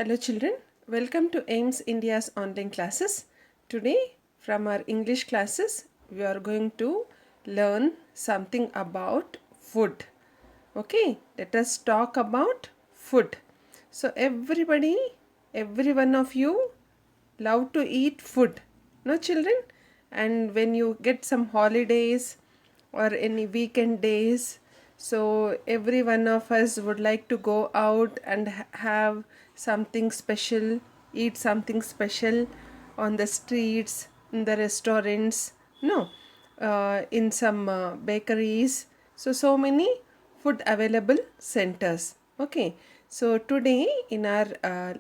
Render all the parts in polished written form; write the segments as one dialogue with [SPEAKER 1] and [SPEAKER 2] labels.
[SPEAKER 1] Hello children, welcome to AIMS India's online classes. Today from our English classes we are going to learn something about food. Okay, let us talk about food. So every one of you love to eat food, no children? And when you get some holidays or any weekend days, so every one of us would like to go out and have something special, eat something special on the streets, in the restaurants, no, in some bakeries. So many food available centers. Okay, so today in our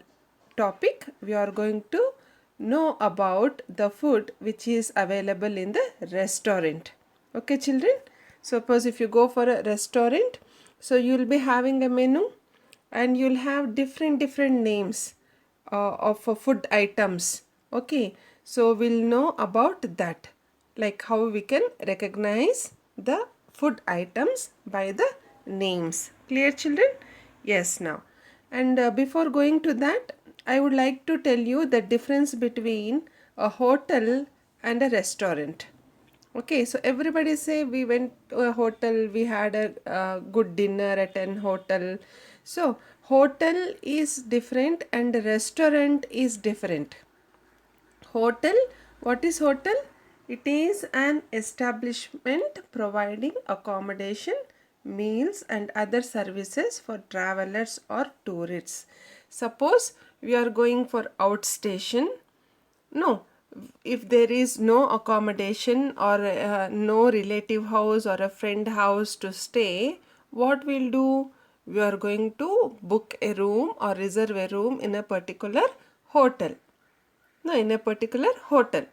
[SPEAKER 1] topic we are going to know about the food which is available in the restaurant. Okay children, suppose if you go for a restaurant, so you will be having a menu and you'll have different names of food items. Okay, so we'll know about that, like how we can recognize the food items by the names. Clear children? Yes, now. And before going to that, I would like to tell you the difference between a hotel and a restaurant. Okay, so everybody say we went to a hotel, we had a good dinner at an hotel. So hotel is different and restaurant is different. Hotel, what is hotel? It is an establishment providing accommodation, meals and other services for travelers or tourists. Suppose we are going for outstation. No, if there is no accommodation or no relative house or a friend house to stay, what we'll do? We are going to book a room or reserve a room in a particular hotel. No, in a particular hotel.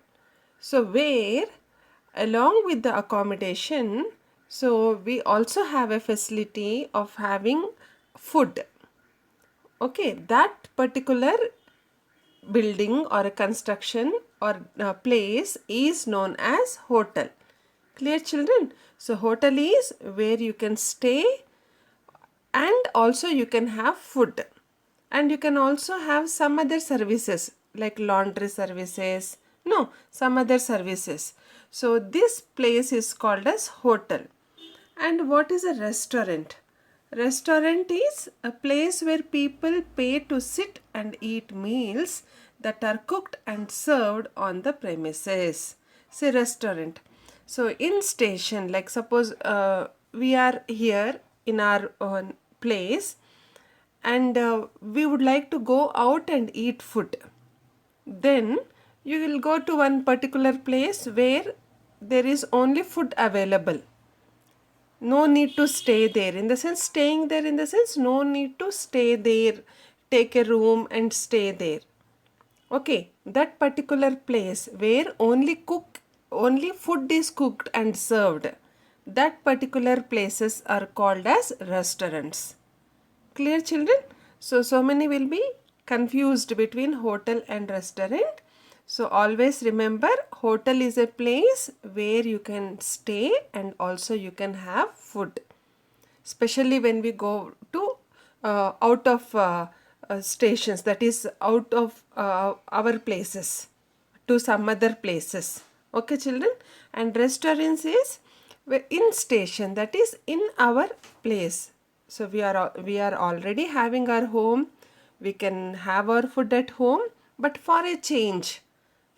[SPEAKER 1] So where along with the accommodation, so we also have a facility of having food. Okay, that particular building or a construction or a place is known as hotel. Clear children? So hotel is where you can stay and also you can have food, and you can also have some other services like laundry services, no, some other services. So this place is called as hotel. And what is a restaurant? Restaurant is a place where people pay to sit and eat meals that are cooked and served on the premises. Say restaurant. So in station, like suppose we are here in our own place and we would like to go out and eat food. Then you will go to one particular place where there is only food available. No need to stay there, in the sense staying there, in the sense no need to stay there, take a room and stay there. Okay, that particular place where only food is cooked and served, that particular places are called as restaurants. Clear children? So many will be confused between hotel and restaurant. So always remember, hotel is a place where you can stay and also you can have food. Especially when we go to out of stations, that is out of our places to some other places. Okay children? And restaurants is in station, that is in our place. So we are already having our home, we can have our food at home, but for a change,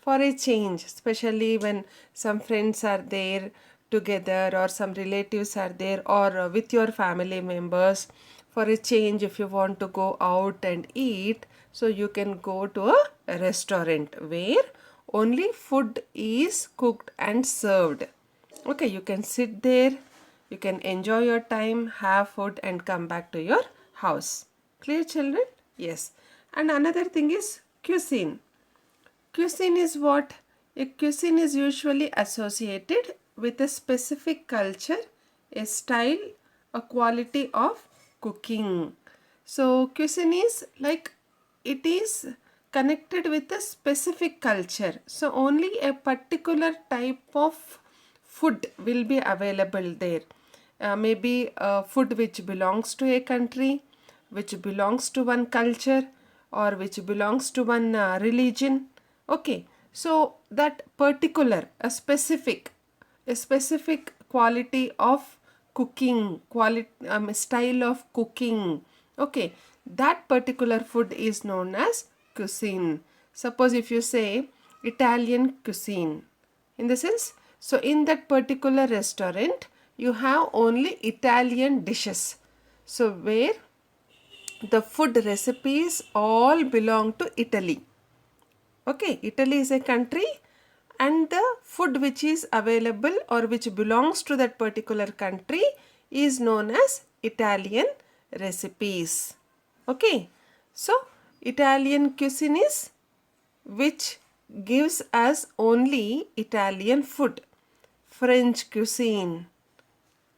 [SPEAKER 1] especially when some friends are there together or some relatives are there, or with your family members, for a change if you want to go out and eat, so you can go to a restaurant where only food is cooked and served. Okay, you can sit there, you can enjoy your time, have food and come back to your house. Clear children? Yes. And another thing is cuisine. Cuisine is what? A cuisine is usually associated with a specific culture, a style, a quality of cooking. So cuisine is like, it is connected with a specific culture. So only a particular type of food will be available there. Maybe food which belongs to a country, which belongs to one culture, or which belongs to one religion. Okay, so that particular, a specific quality of cooking, style of cooking. Okay, that particular food is known as cuisine. Suppose if you say Italian cuisine, in the sense, so in that particular restaurant you have only Italian dishes, so where the food recipes all belong to Italy. Okay, Italy is a country and the food which is available or which belongs to that particular country is known as Italian recipes. Okay, so Italian cuisine is which gives us only Italian food. French cuisine,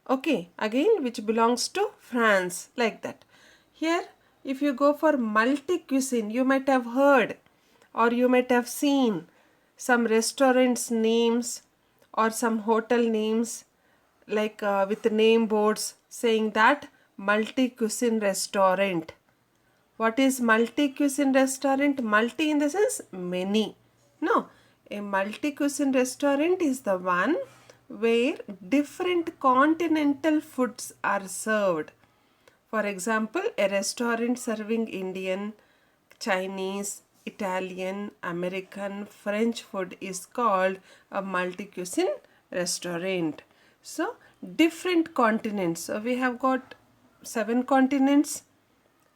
[SPEAKER 1] okay, again which belongs to France, like that. Here if you go for multi cuisine, you might have heard or you might have seen some restaurants names or some hotel names, like with name boards saying that multi cuisine restaurant. What is multi cuisine restaurant? Multi in the sense many. No, a multi cuisine restaurant is the one where different continental foods are served. For example, a restaurant serving Indian, Chinese, Italian, American, French food is called a multi cuisine restaurant. So, different continents. So, we have got 7 continents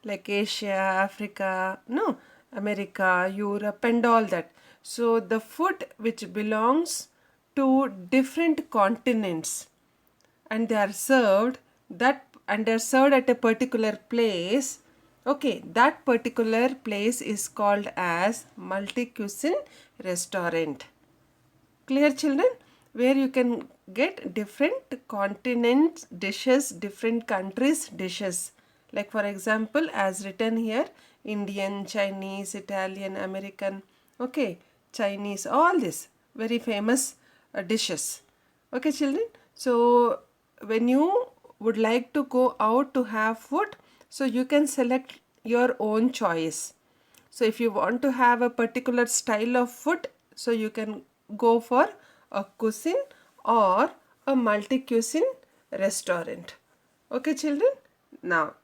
[SPEAKER 1] like Asia, Africa, no, America, Europe, and all that. So the food which belongs to different continents and they are served at a particular place. Okay, that particular place is called as multi cuisine restaurant. Clear, children? Where you can get different continents dishes, different countries dishes. Like for example, as written here, Indian, Chinese, Italian, American, okay, Chinese, all this very famous dishes. Okay, children? So when you would like to go out to have food, so you can select your own choice. So if you want to have a particular style of food, so you can go for a cuisine or a multi cuisine restaurant. Okay, children? Now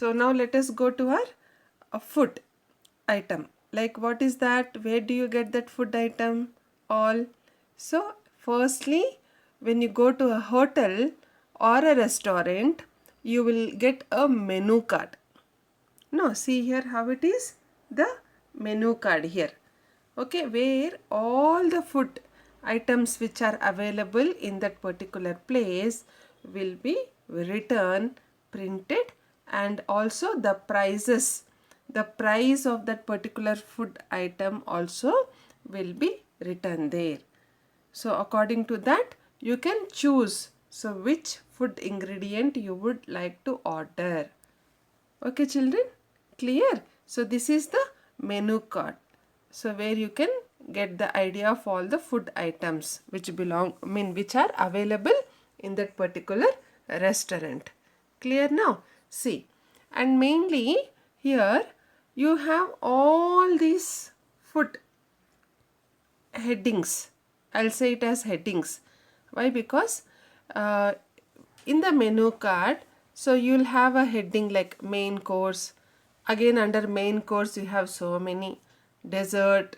[SPEAKER 1] let us go to our food item. Like what is that? Where do you get that food item? All. So firstly, when you go to a hotel or a restaurant, you will get a menu card. No, see here how it is, the menu card here. Okay, where all the food items which are available in that particular place will be written, printed, and also the prices. The price of that particular food item also will be written there. So according to that, you can choose so which food ingredient you would like to order. Okay, children, clear? So this is the menu card. So where you can get the idea of all the food items which which are available in that particular restaurant. Clear now? See, and mainly here you have all these food headings. I'll say it as headings. Why? Because in the menu card, so you'll have a heading like main course. Again under main course you have so many. Dessert,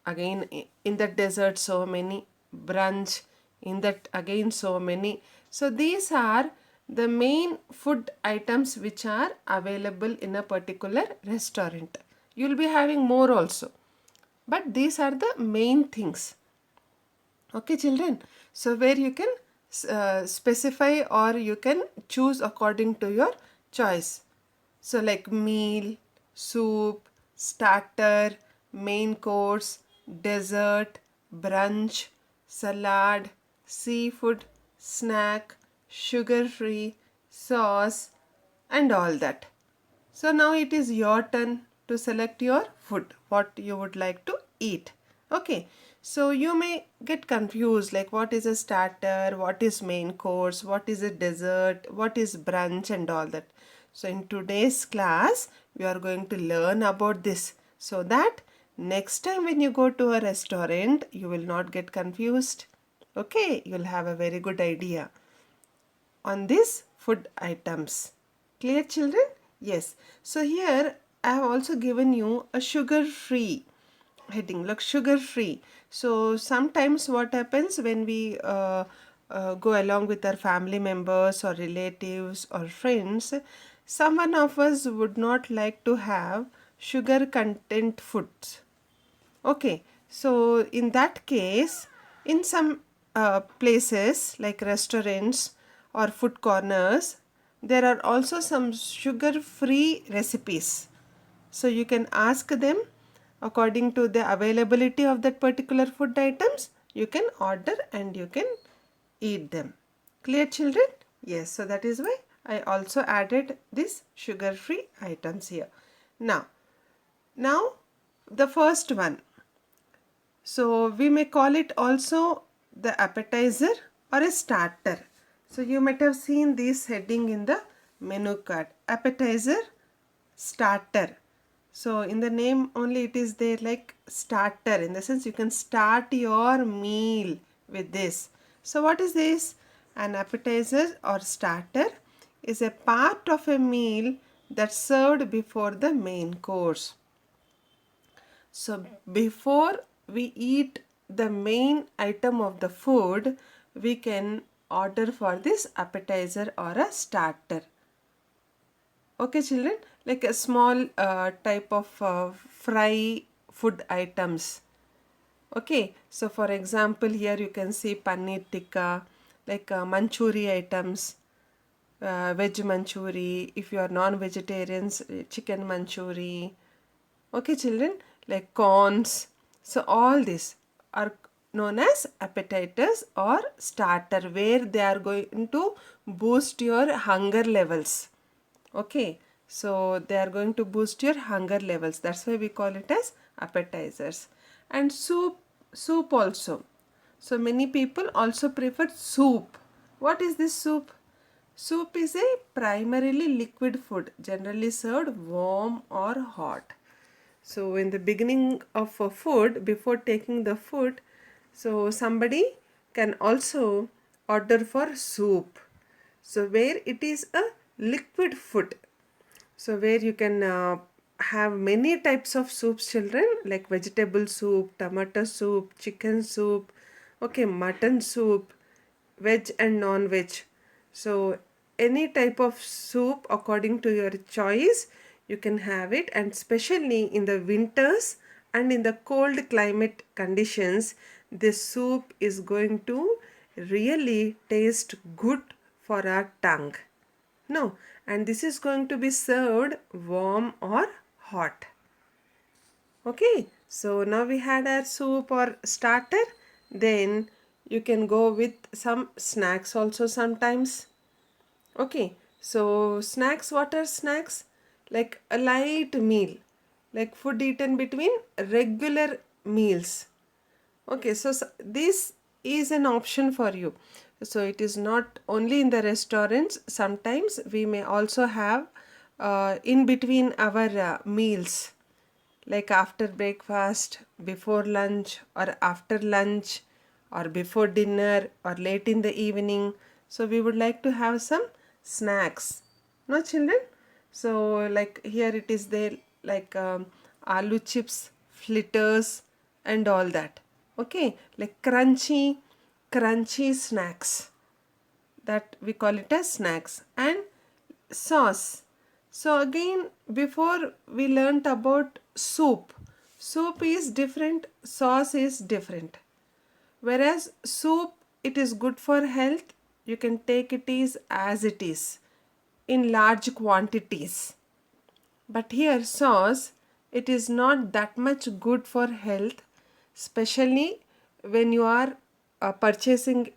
[SPEAKER 1] again in that dessert so many. Brunch, in that again so many. So these are the main food items which are available in a particular restaurant. You'll be having more also, but these are the main things. Okay, children. So where you can specify or you can choose according to your choice. So like meal, soup, starter, main course, dessert, brunch, salad, seafood, snack, sugar free, sauce, and all that. So now it is your turn to select your food, what you would like to eat. Okay, so you may get confused like what is a starter, what is main course, what is a dessert, what is brunch, and all that. So in today's class, we are going to learn about this, so that next time when you go to a restaurant, you will not get confused. Okay, you'll have a very good idea on these food items. Clear, children? Yes. So here I have also given you a sugar-free heading. Look, sugar-free. So sometimes what happens when we go along with our family members or relatives or friends, someone of us would not like to have sugar content foods. Okay, so in that case, in some places like restaurants or food corners, there are also some sugar-free recipes. So you can ask them according to the availability of that particular food items. You can order and you can eat them. Clear, children? Yes, so that is why I also added these sugar-free items here. Now the first one. So we may call it also the appetizer or a starter. So you might have seen this heading in the menu card. Appetizer, starter. So in the name only it is there like starter. In the sense you can start your meal with this. So what is this? An appetizer or starter is a part of a meal that's served before the main course. So before we eat the main item of the food, we can order for this appetizer or a starter. Okay, children, like a small type of fry food items. Okay, so for example, here you can see paneer tikka, like manchuri items, veg manchuri. If you are non-vegetarians, chicken manchuri. Okay, children, like corns. So all these are known as appetizers or starter, where they are going to boost your hunger levels. Okay, so they are going to boost your hunger levels. That's why we call it as appetizers. And soup also. So many people also prefer soup. What is this soup? Soup is a primarily liquid food, generally served warm or hot. So in the beginning of a food, before taking the food, so somebody can also order for soup. So where it is a liquid food. So where you can have many types of soups, children, like vegetable soup, tomato soup, chicken soup, okay, mutton soup, veg and non-veg. So any type of soup according to your choice, you can have it, and especially in the winters and in the cold climate conditions, this soup is going to really taste good for our tongue. No, and this is going to be served warm or hot. Okay, so now we had our soup or starter. Then you can go with some snacks also sometimes. Okay, so snacks, what are snacks? Like a light meal, like food eaten between regular meals. Okay, so this is an option for you. So it is not only in the restaurants. Sometimes we may also have in between our meals, like after breakfast, before lunch, or after lunch, or before dinner, or late in the evening. So we would like to have some snacks. No, children? So like here it is there, like aloo chips, fritters, and all that. Okay, like crunchy snacks, that we call it as snacks. And sauce. So again, before we learnt about soup. Soup is different, sauce is different. Whereas soup, it is good for health. You can take it is as it is in large quantities. But here sauce, it is not that much good for health, especially when you are purchasing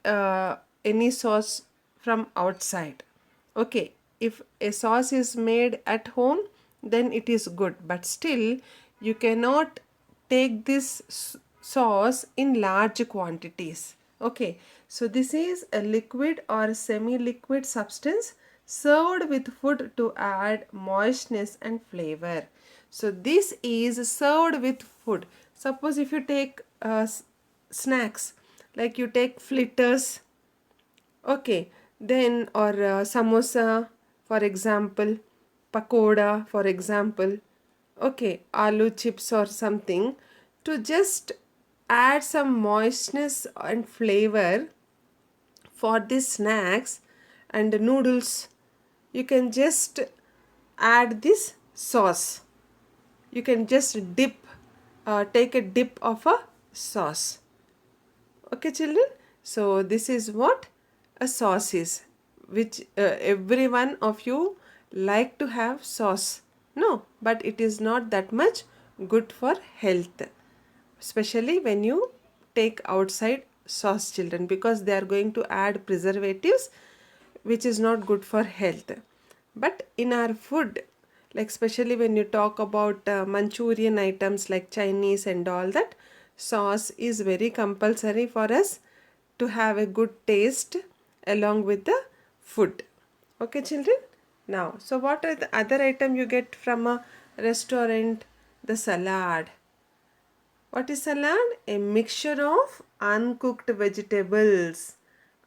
[SPEAKER 1] any sauce from outside. Okay, if a sauce is made at home, then it is good. But still, you cannot take this sauce in large quantities. Okay, so this is a liquid or semi-liquid substance served with food to add moistness and flavor. So this is served with food. Suppose if you take snacks, like you take fritters, okay, then or samosa, for example, pakoda, for example, okay, aloo chips or something, to just add some moistness and flavor for these snacks and noodles, you can just add this sauce. You can just dip, take a dip of a sauce. Okay, children. So this is what a sauce is, which every one of you like to have sauce. No, but it is not that much good for health, especially when you take outside sauce, children, because they are going to add preservatives which is not good for health. But in our food, like especially when you talk about Manchurian items like Chinese and all that, sauce is very compulsory for us to have a good taste along with the food. Okay, children. Now, so what are the other item you get from a restaurant? The salad. What is salad? A mixture of uncooked vegetables.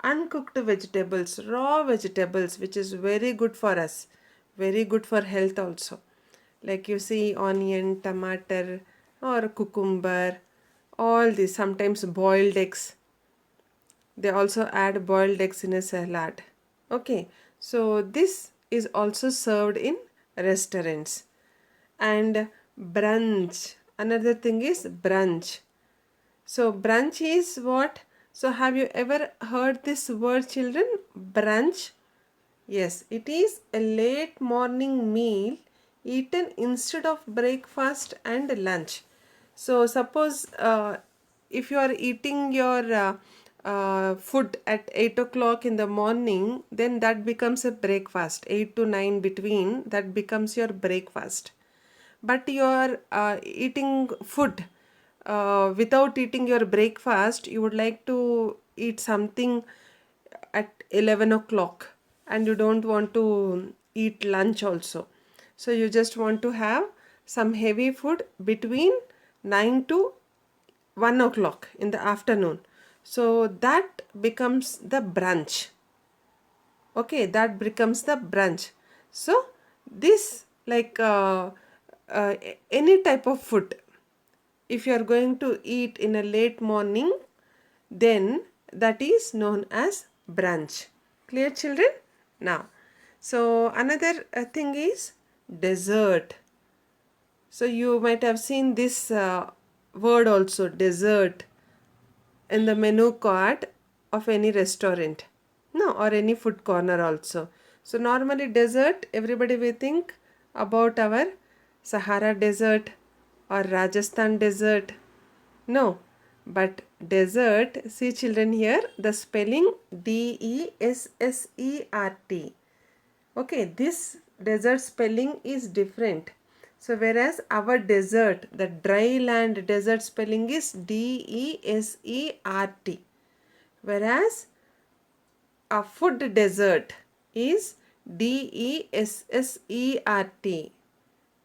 [SPEAKER 1] Uncooked vegetables, raw vegetables, which is very good for us, very good for health also. Like you see onion, tomato or cucumber, all these, sometimes boiled eggs. They also add boiled eggs in a salad. Okay, so this is also served in restaurants. And brunch, another thing is brunch. So brunch is what? So have you ever heard this word, children? Brunch. Yes, it is a late morning meal eaten instead of breakfast and lunch. So suppose if you are eating your food at 8 o'clock in the morning, then that becomes a breakfast. 8 to 9 between, that becomes your breakfast. But you are eating food without eating your breakfast, you would like to eat something at 11 o'clock and you don't want to eat lunch also. So you just want to have some heavy food between 9 to 1 o'clock in the afternoon. So that becomes the brunch. Okay, that becomes the brunch. So this, like any type of food, if you are going to eat in a late morning, then that is known as brunch. Clear, children? Now, so another thing is dessert. So you might have seen this word also, dessert, in the menu card of any restaurant, no, or any food corner also. So normally dessert, everybody will think about our Sahara desert or Rajasthan desert. No, but dessert, see children here, the spelling Dessert. Okay, this desert spelling is different. So whereas our desert, the dry land desert spelling is Desert. Whereas a food desert is Dessert.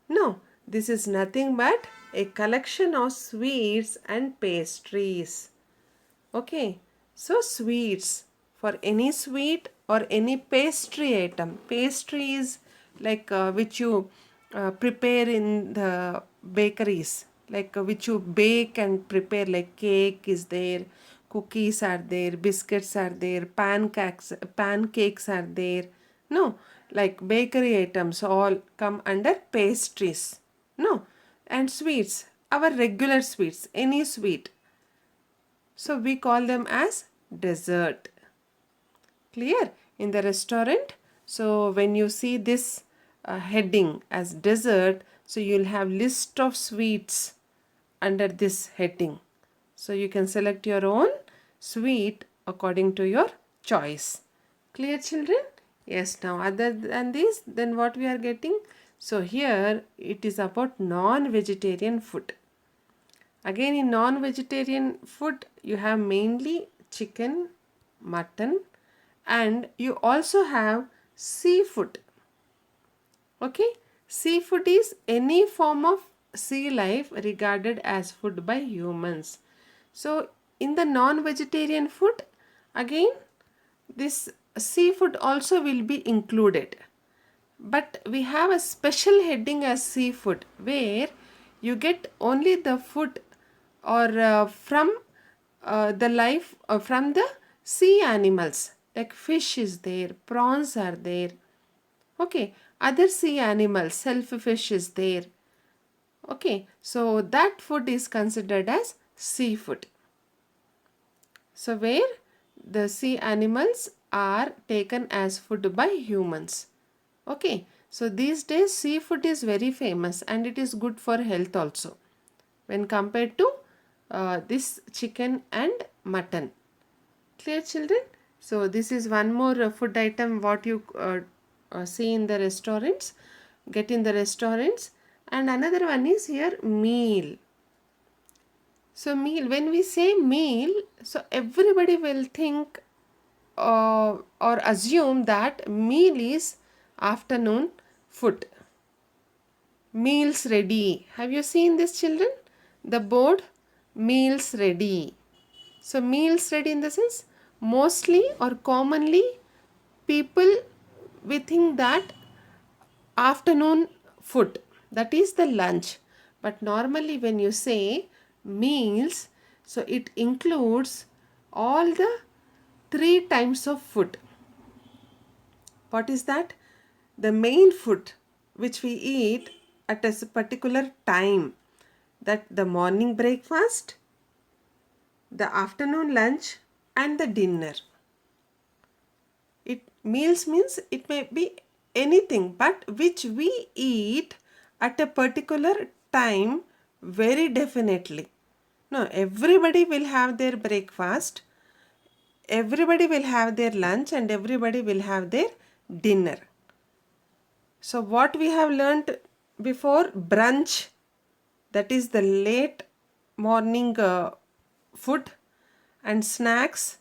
[SPEAKER 1] No, this is nothing but a collection of sweets and pastries. Okay, so sweets, for any sweet or any pastry item. Pastry is like which you prepare in the bakeries, like which you bake and prepare, like cake is there, cookies are there, biscuits are there, pancakes are there. No, like bakery items all come under pastries. No, and sweets, our regular sweets, any sweet, so we call them as dessert. Clear? In the restaurant, so when you see this heading as dessert, so you'll have list of sweets under this heading. So you can select your own sweet according to your choice. Clear, children? Yes, now other than this, then what we are getting? So here it is about non-vegetarian food. Again, in non-vegetarian food, you have mainly chicken, mutton, and you also have seafood. Okay, seafood is any form of sea life regarded as food by humans. So in the non-vegetarian food, again this seafood also will be included. But we have a special heading as seafood where you get only the food or from the life from the sea animals, like fish is there, prawns are there. Okay, other sea animals, shellfish is there. Okay, so that food is considered as seafood. So where the sea animals are taken as food by humans. Okay, so these days seafood is very famous and it is good for health also when compared to this chicken and mutton. Clear, children? So this is one more food item what you see in the restaurants, get in the restaurants. And another one is here meal. So meal, when we say meal, so everybody will think or assume that meal is afternoon food. Meals ready. Have you seen this, children? The board, meals ready. So meals ready in the sense, mostly or commonly people we think that afternoon food, that is the lunch. But normally when you say meals, so it includes all the three times of food. What is that? The main food which we eat at a particular time, that the morning breakfast, the afternoon lunch and the dinner. It meals means it may be anything but which we eat at a particular time very definitely. No, everybody will have their breakfast, everybody will have their lunch and everybody will have their dinner. So what we have learnt before, brunch, that is the late morning food, and snacks,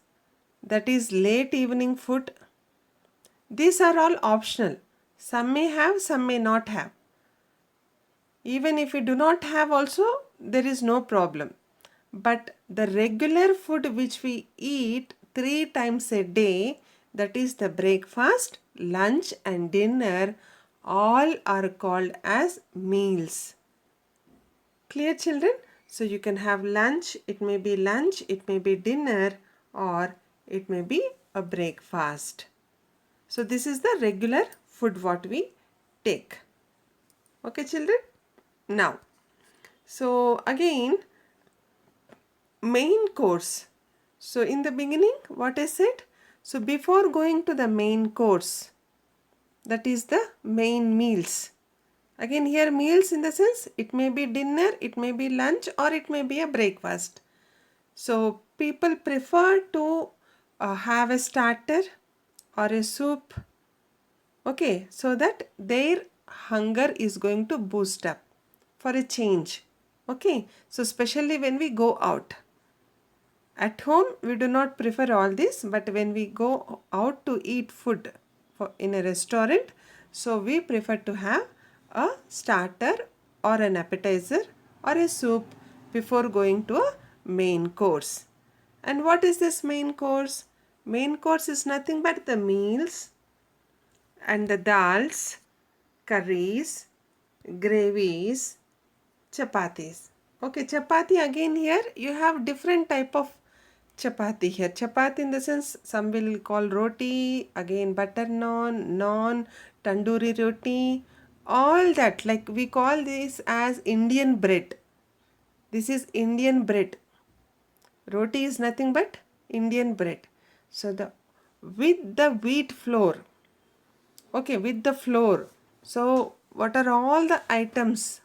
[SPEAKER 1] that is late evening food. These are all optional. Some may have, some may not have. Even if we do not have also, there is no problem. But the regular food which we eat 3 times a day, that is the breakfast, lunch and dinner, all are called as meals. Clear, children? So you can have lunch, it may be dinner, or it may be a breakfast. So this is the regular food what we take. Okay, children? Now, so again, main course. So in the beginning, what I said? So before going to the main course, that is the main meals. Again here meals in the sense, it may be dinner, it may be lunch, or it may be a breakfast. So people prefer to have a starter or a soup. Okay, so that their hunger is going to boost up for a change. Okay, so especially when we go out. At home, we do not prefer all this, but when we go out to eat food in a restaurant, so we prefer to have a starter or an appetizer or a soup before going to a main course. And what is this main course? Main course is nothing but the meals and the dals, curries, gravies, chapatis. Okay, chapati again here you have different type of chapati here. Chapati in the sense some will call roti, again butter naan, tandoori roti, all that, like we call this as Indian bread. This is Indian bread. Roti is nothing but Indian bread. So with the wheat flour. Okay, with the flour. So what are all the items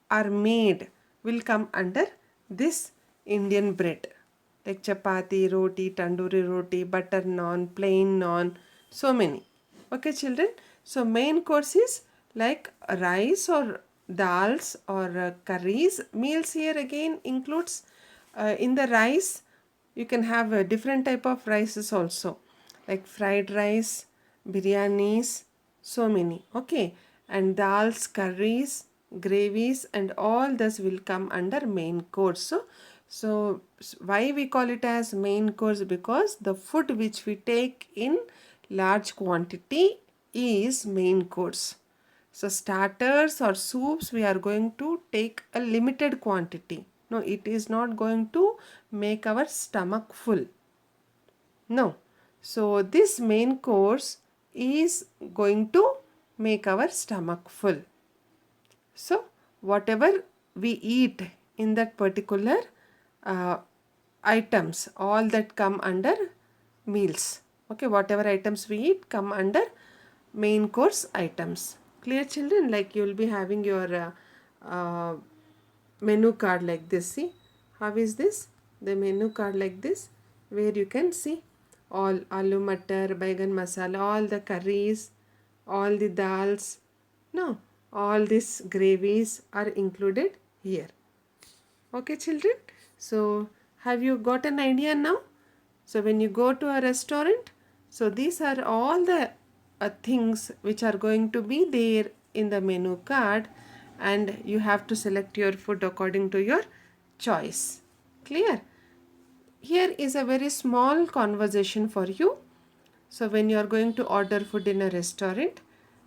[SPEAKER 1] are made will come under this Indian bread, like chapati, roti, tandoori roti, butter naan, plain naan, so many. Okay, children. So main course is like rice or dals or curries. Meals here again includes in the rice you can have a different type of rices also, like fried rice, biryanis, so many. Okay, and dals, curries, gravies, and all this will come under main course. So why we call it as main course? Because the food which we take in large quantity is main course. So starters or soups we are going to take a limited quantity. No, it is not going to make our stomach full. No. So this main course is going to make our stomach full. So whatever we eat in that particular uh, items, all that come under meals. Okay, whatever items we eat come under main course items. Clear, children? Like you will be having your menu card like this. See how is this? The menu card like this, where you can see all aloo matar, baigan masala, all the curries, all the dals, no, all these gravies are included here. Okay, children? So have you got an idea now? So when you go to a restaurant, so these are all the things which are going to be there in the menu card, and you have to select your food according to your choice. Clear? Here is a very small conversation for you. So when you are going to order food in a restaurant,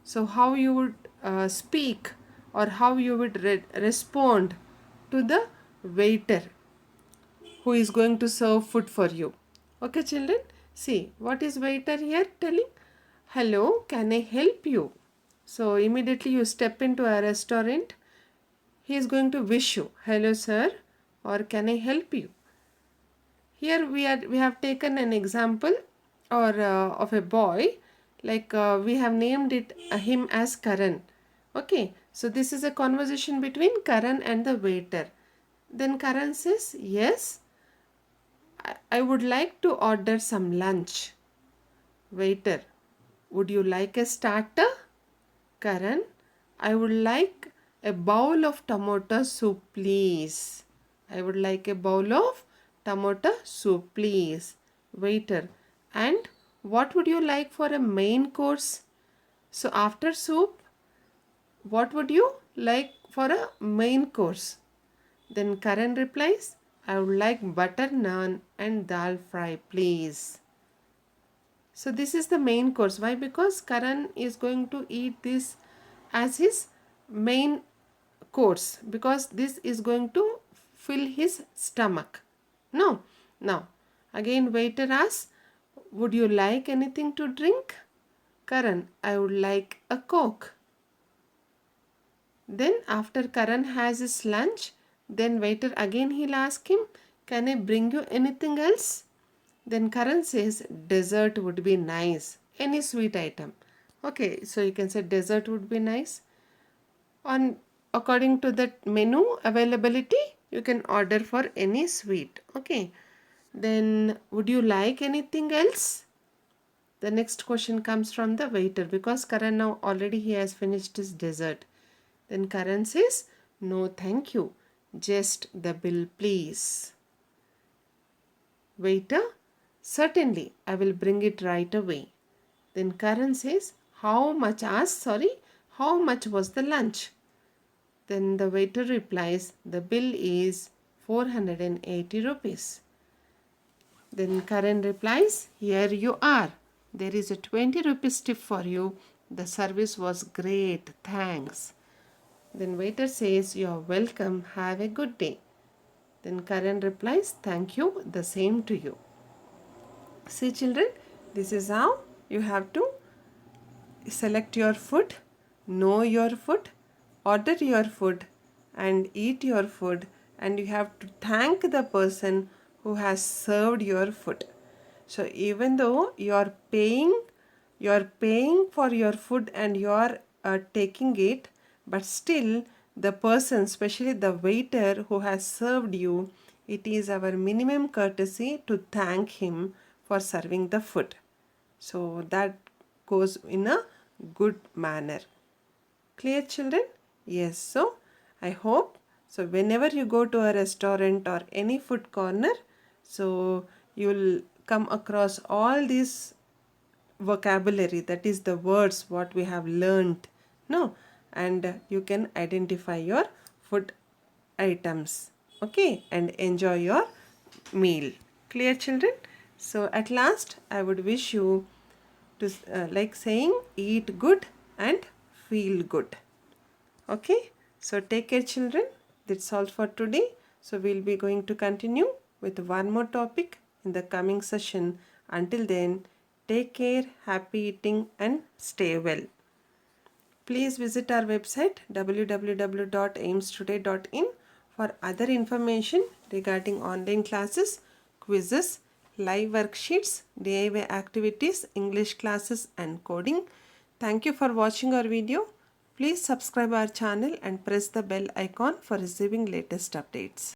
[SPEAKER 1] so how you would speak or how you would respond to the waiter who is going to serve food for you. Okay, children? See, what is waiter here telling? Hello, can I help you? So immediately you step into a restaurant, he is going to wish you, hello sir, or can I help you? Here we have taken an example or of a boy, like we have named it him as Karan. Okay, so this is a conversation between Karan and the waiter. Then Karan says, yes, I would like to order some lunch. Waiter, would you like a starter? Karan, I would like a bowl of tomato soup, please. I would like a bowl of tomato soup, please. Waiter, and what would you like for a main course? So after soup, what would you like for a main course? Then Karan replies, I would like butter naan and dal fry, please. So this is the main course. Why? Because Karan is going to eat this as his main course, because this is going to fill his stomach. No. Now, again waiter asks, would you like anything to drink? Karan, I would like a Coke. Then after Karan has his lunch, then waiter again he'll ask him, can I bring you anything else? Then Karan says, dessert would be nice. Any sweet item. Okay, so you can say dessert would be nice. On according to the menu availability, you can order for any sweet. Okay. Then would you like anything else? The next question comes from the waiter, because Karan now already he has finished his dessert. Then Karan says, no thank you. Just the bill please. Waiter, certainly, I will bring it right away. Then Karan says, how much was the lunch? Then the waiter replies, the bill is 480 rupees. Then Karan replies, here you are. There is a 20 rupees tip for you. The service was great. Thanks. Then waiter says, you are welcome. Have a good day. Then Karan replies, thank you. The same to you. See children, this is how you have to select your food, know your food, order your food and eat your food, and you have to thank the person who has served your food. So even though you are paying for your food and you are taking it, but still the person, especially the waiter who has served you, it is our minimum courtesy to thank him for serving the food. So that goes in a good manner. Clear children? Yes. So I hope, so whenever you go to a restaurant or any food corner, so you'll come across all these vocabulary, that is the words what we have learned, no, and you can identify your food items, okay, and enjoy your meal. Clear, children? So at last I would wish you to like saying, eat good and feel good. Okay, so take care, children. That's all for today. So we'll be going to continue with one more topic in the coming session. Until then, take care, happy eating, and stay well. Please visit our website www.aimstoday.in for other information regarding online classes, quizzes, live worksheets, DIY activities, English classes, and coding. Thank you for watching our video. Please subscribe our channel and press the bell icon for receiving latest updates.